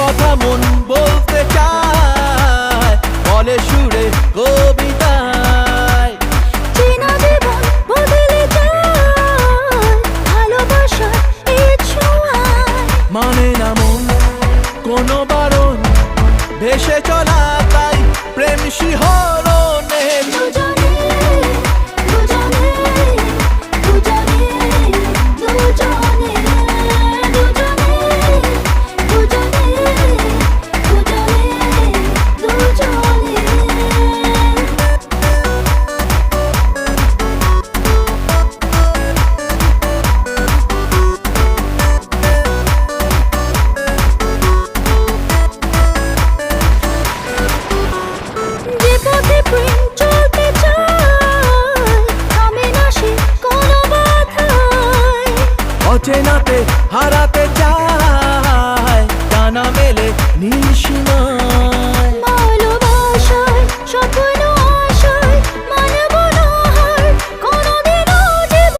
কথা মন বলতে চায়, বলে সুরে কবিতায়। চেনা জীবন বদলে যায় ভালোবাসার এই ছোঁয়ায়। মানে না মন কোনো বারণ, ভেসে চলা তাই প্রেম শিহরণে। দুজনে দুজনে দুজনে দুজনে দুজনে দুজনে দুজনে যে পথে প্রেম চলতে চায় থামে না সে কোনো বাধায়। অচেনাতে হারাতে চায়, টানা মেলে নীল সীমায়।